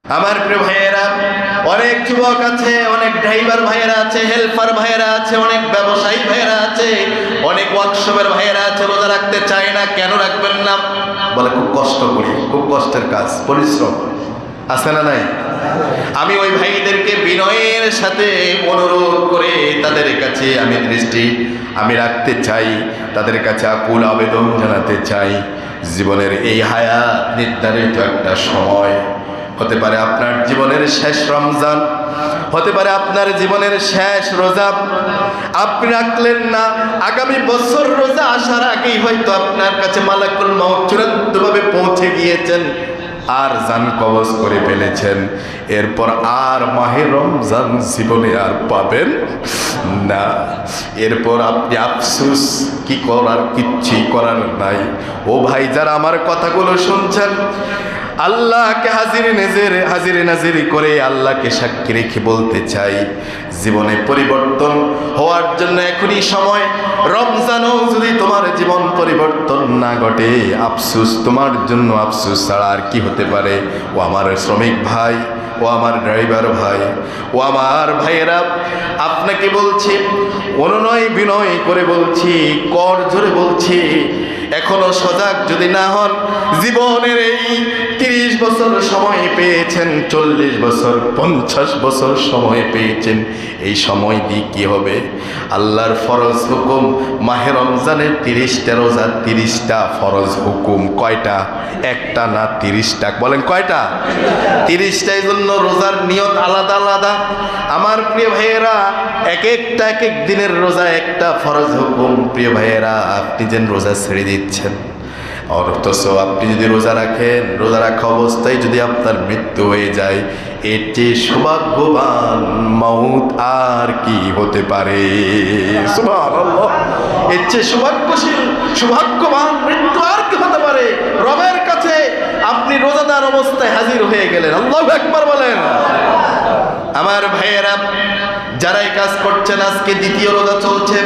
আমার প্রিয় ভাইয়েরা, অনেক যুবক আছে, অনেক ড্রাইভার ভাইয়েরা আছে, হেল্পার ভাইয়েরা আছে, অনেক ব্যবসায়ী ভাইয়েরা আছে, অনেক ওয়ার্কশপের ভাইয়েরা আছে, রোজা রাখতে চায় না। কেন রাখবেন না? বলে খুব কষ্ট করি, খুব কষ্টের কাজ, পরিশ্রম আছে না নাই? আমি ওই ভাইদেরকে বিনয়ের সাথে অনুরোধ করে তাদের কাছে আমি রাখতে চাই, তাদের কাছে আকুল আবেদন জানাতে চাই। জীবনের এই হায়াত নির্ধারিত একটা সময়, হতে পারে আপনার জীবনের শেষ রমজান, হতে পারে আপনার জীবনের শেষ রোজা। আপনি রাখলেন না, আগামী বছর রোজা আসার আগেই হয়তো আপনার কাছে মালাকুল মউত চূড়ান্তভাবে পৌঁছে গিয়েছেন, আর জান কবজ করে ফেলেছেন। এরপর আর মাহে রমজান জীবনে আর পাবেন না। এরপর আপনি আফসোস, কি করার, কিচ্ছুই করার নাই। ও ভাই, যারা আমার কথাগুলো শুনছেন, আল্লাহকে হাজির নাজির করে আল্লাহকে সাক্ষী রেখে বলতে চাই, জীবনে পরিবর্তন হওয়ার জন্য এখনই সময়। রমজানও যদি তোমার জীবন পরিবর্তন না ঘটে, আফসোস তোমার জন্য, আফসোস ছাড়া আর কি হতে পারে? ও আমার শ্রমিক ভাই, ও আমার ড্রাইভার ভাই, ও আমার ভাইয়েরা, আপনাকে বলছি, অনুনয় বিনয় করে বলছি, কর জোরে বলছি, এখনো সজাগ যদি না হন, জীবনের এই 30 বছর সময় পেয়েছেন, 40 বছর, 50 বছর সময় পেয়েছেন, এই সময় দিয়ে কি হবে? আল্লাহর ফরজ হুকুম মাহে রমজানের 30টা রোজা, 30টা ফরজ হুকুম। কয়টা? একটা না 30টা। বলেন কয়টা? 30টা। এই জন্য রোজার নিয়ত আলাদা আলাদা। আমার প্রিয় ভাইয়েরা, এক এক দিনের রোজা একটা ফরজ হুকুম। প্রিয় ভাইয়েরা, আপনি যেন রোজা ছেড়ে দিচ্ছেন, অথচ আপনি যদি রোজা রাখেন, রোজা রাখা অবস্থায় যদি আপনার মৃত্যু হয়ে যায়, এর চেয়ে সৌভাগ্যবান মউত আর কি হতে পারে? সুবহানাল্লাহ। এর চেয়ে সৌভাগ্যবান মৃত্যু আর কি হতে পারে? রবের কাছে আপনি রোজাদার অবস্থায় হাজির হয়ে গেলেন। আল্লাহু আকবার বলেন। আমার ভাইয়েরা, যারা এই কাজ করছেন, আজকে দ্বিতীয় রোজা চলছে,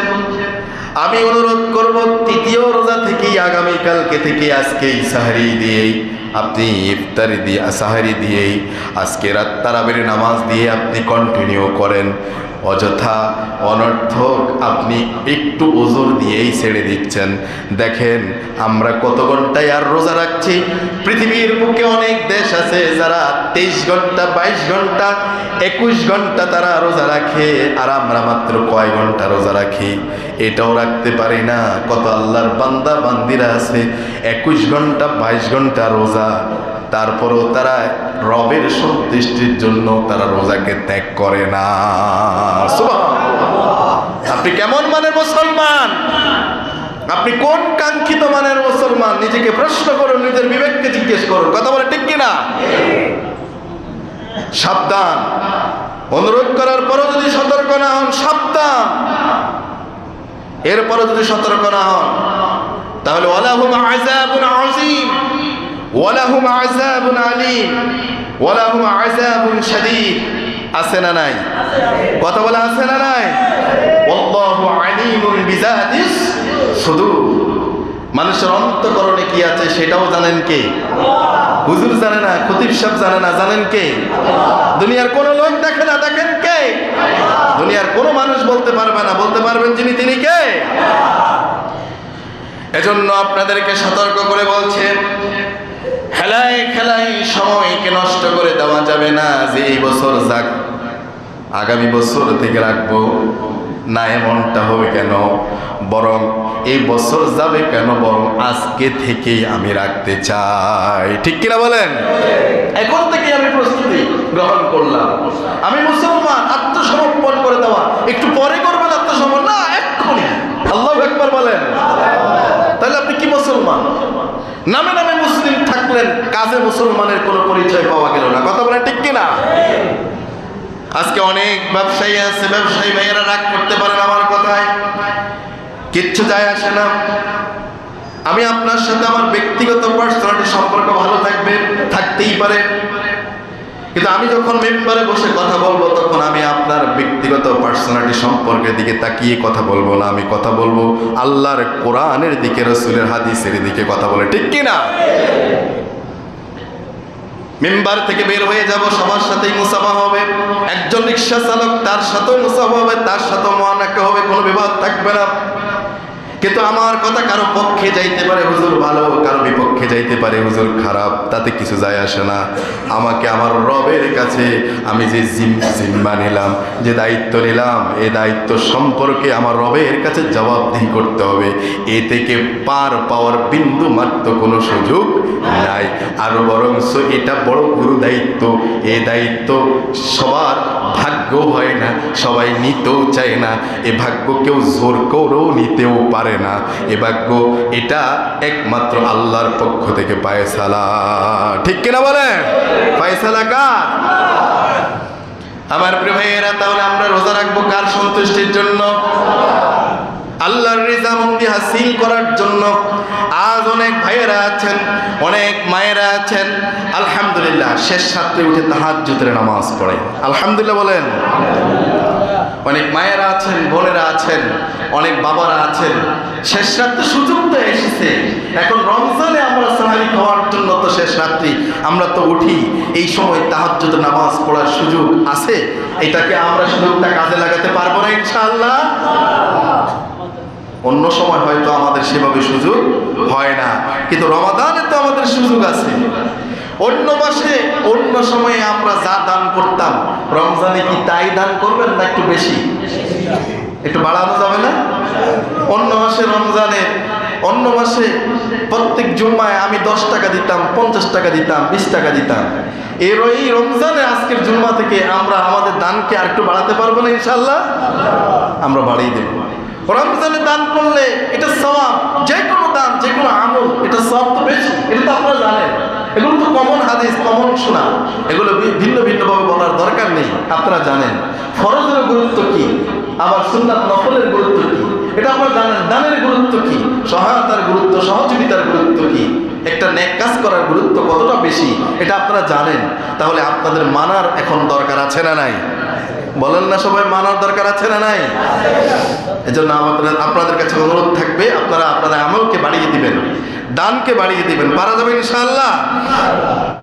আমি অনুরোধ করব, তৃতীয় রোজা থেকেই, আগামীকালকে থেকে, আজকেই সাহারি দিয়েই আপনি ইফতারি দিয়ে, সাহারি দিয়েই, আজকে রাত তারাবির নামাজ দিয়ে আপনি কন্টিনিউ করেন। অযথা অনর্থক আপনি একটু ওজোর দিয়েই ছেড়ে দিচ্ছেন। দেখেন আমরা কত ঘন্টায় আর রোজা রাখছি। পৃথিবীর বুকে অনেক দেশ আছে যারা 23 ঘন্টা, 22 ঘন্টা, 21 ঘন্টা তারা রোজা রাখে, আর আমরা মাত্র কয় ঘন্টা রোজা রাখি? এটাও রাখতে পারি না। কত আল্লাহর বান্দা বান্দিরা আছে 21 ঘন্টা, 22 ঘন্টা রোজা, তারপরেও তারা রবের সন্তুষ্টির জন্য তারা রোজাকে ত্যাগ করে না। আপনি কেমন মানের মুসলমান? আপনি কোন কাঙ্ক্ষিত মানের মুসলমান? নিজেকে প্রশ্ন করুন, নিজের বিবেককে জিজ্ঞেস করুন। কথা বলে ঠিক কিনা? সাবধান। অনুরোধ করার পরও যদি সতর্ক না হন, সাবধান। এরপরও যদি সতর্ক না হন, তাহলে ওয়ালাহুম আযাবুন আযীম, ওয়ালাহুম আযাবুন আলীম, ওয়ালাহুম আযাবুন শাদীদ। আছে না নাই? কথা বলা আছে না নাই? আল্লাহু আলীমুন বিযাতিস সুদূর। মানুষের অন্তঃকরণে কি আছে সেটাও জানেন কে? হুজুর জানে না, খতিব সাহেব জানে না, জানেন কে? দুনিয়ার কোন লোক দেখে না, দেখেন কে? দুনিয়ার কোন মানুষ বলতে পারবে না, বলতে পারবেন যিনি, তিনি কে? এজন্য আপনাদেরকে সতর্ক করে বলছে, খেলায় খেলায় সময়কে নষ্ট করে দেওয়া যাবে না। যে এই বছর যাক, আগামী বছর থেকে রাখবো না, এমনটা হবে কেন? বরং এই বছর যাবে কেন, বরং আজকে থেকেই আমি রাখতে চাই। ঠিক কিনা বলেন? এখন থেকে আমি প্রস্তুতি গ্রহণ করলাম, আমি মুসলমান। আত্মসমর্পণ করে দেওয়া একটু পরে করবেন আত্মসমর্পণ, না এক্ষুনি। আল্লাহু আকবার বলেন। তাহলে আপনি কি মুসলমান? নামে নামে মুসলিম থাকলেন, কাজে মুসলমানের কোনো পরিচয় পাওয়া গেল না। কথা বলেন ঠিক কিনা? আজকে অনেক ব্যবসায়ী আছে, ব্যবসায়ী ভাইয়েরা রাগ করতে পারেন আমার কথায়, কিচ্ছু যায় আসে না। আমি আপনার সাথে আমার ব্যক্তিগত পার্সোনালিটি সম্পর্ক ভালো থাকবে, থাকতেই পারে, কিন্তু আমি যখন মেম্বারে বসে কথা বলবো, তখন আমি আপনার ব্যক্তিগত পার্সোনালিটি সম্পর্কের দিকে তাকিয়ে কথা বলবো না। আমি কথা বলবো আল্লাহর কোরআনের দিকে, রাসূলের হাদিসের দিকে কথা বলে। ঠিক কিনা? মেম্বার থেকে বের হয়ে যাব, সবার সাথেই মুসাফা হবে। একজন রিক্সা চালক, তার সাথেও মুসাফা হবে, তার সাথেও মুআনাকা হবে, কোনো বিবাদ থাকবে না। কিন্তু আমার কথা কারো পক্ষে যাইতে পারে হুজুর ভালো, কারো বিপক্ষে যাইতে পারে হুজুর খারাপ, তাতে কিছু যায় আসে না। আমাকে আমার রবের কাছে আমি যে জিম্মা নিলাম, যে দায়িত্ব নিলাম, এই দায়িত্ব সম্পর্কে আমার রবের কাছে জবাবদিহি করতে হবে। এ থেকে পার পাওয়ার বিন্দু মাত্র কোনো সুযোগ নাই। আরো বরঞ্চ এটা বড় গুরু দায়িত্ব। এই দায়িত্ব সবার ভাগ্য হয় না, সবাই নিতেও চায় না। এ ভাগ্য কেউ জোর করেও নিতেও পারে না। এ ভাগ্য এটা একমাত্র আল্লাহর পক্ষ থেকে ফায়সালা। ঠিক কিনা বলেন? ফায়সালা কার? আমার প্রিয় ভাইয়েরা, তাহলে আমরা রোজা রাখবো কার সন্তুষ্টির জন্য? আল্লাহর রিজামন্দি হাসিল করার জন্য। আজ অনেক ভাইয়েরা আছেন, অনেক মায়েরা আছেন, আলহামদুলিল্লাহ শেষ রাত্রে উঠে তাহাজ্জুদের নামাজ পড়ে। আলহামদুলিল্লাহ বলেন। অনেক মায়েরা আছেন, বোনেরা আছেন, অনেক বাবারা আছেন, শেষ রাত্রে সুযোগ তো এসেছে। এখন রমজানে আমরা সাহারি খাওয়ার জন্য তো শেষ রাত্রি আমরা তো উঠি, এই সময় তাহাজ্জুদের নামাজ পড়ার সুযোগ আছে। এটাকে আমরা সুযোগটা কাজে লাগাতে পারবো না ইনশাআল্লাহ? অন্য সময় হয়তো আমাদের সেভাবে সুযোগ হয় না, কিন্তু রমাদানে তো আমাদের সুযোগ আছে। অন্য মাসে অন্য সময়ে আমরা যা দান করতাম, রমজানে কি তাই দান করবেন না একটু বেশি? একটু বাড়ানো যাবে না? অন্য মাসে অন্য মাসে প্রত্যেক জুম্মায় আমি 10 টাকা দিতাম, 50 টাকা দিতাম, 20 টাকা দিতাম। এই রমজানে আজকের জুম্মা থেকে আমরা আমাদের দানকে আর একটু বাড়াতে পারবো না ইনশাআল্লাহ? আমরা বাড়িয়ে দেব। রমজানে দান করলে এটা সওয়াব, যে কোনো দান, যে কোনো আমল, এটা সওয়াব তো বেশি। এটা তো আপনারা জানেন, এগুলো তো কমন হাদিস, কমন শোনা, এগুলো ভিন্ন ভিন্নভাবে বলার দরকার নেই। আপনারা জানেন ফরজের গুরুত্ব কি, আবার সুন্নাত নফলের গুরুত্ব কি, এটা আপনারা জানেন। দানের গুরুত্ব কি, সহায়তার গুরুত্ব, সহযোগিতার গুরুত্ব কি, একটা নেক কাজ করার গুরুত্ব কতটা বেশি, এটা আপনারা জানেন। তাহলে আপনাদের মানার এখন দরকার আছে না নাই? বলেন না সবাই, মানার দরকার আছে না নাই? এজন্য আপনাদের কাছে অনুরোধ থাকবে, আপনারা আপনাদের আমলকে বাড়িয়ে দিবেন, দানকে বাড়িয়ে দিবেন। পারা যাবে ইনশাআল্লাহ?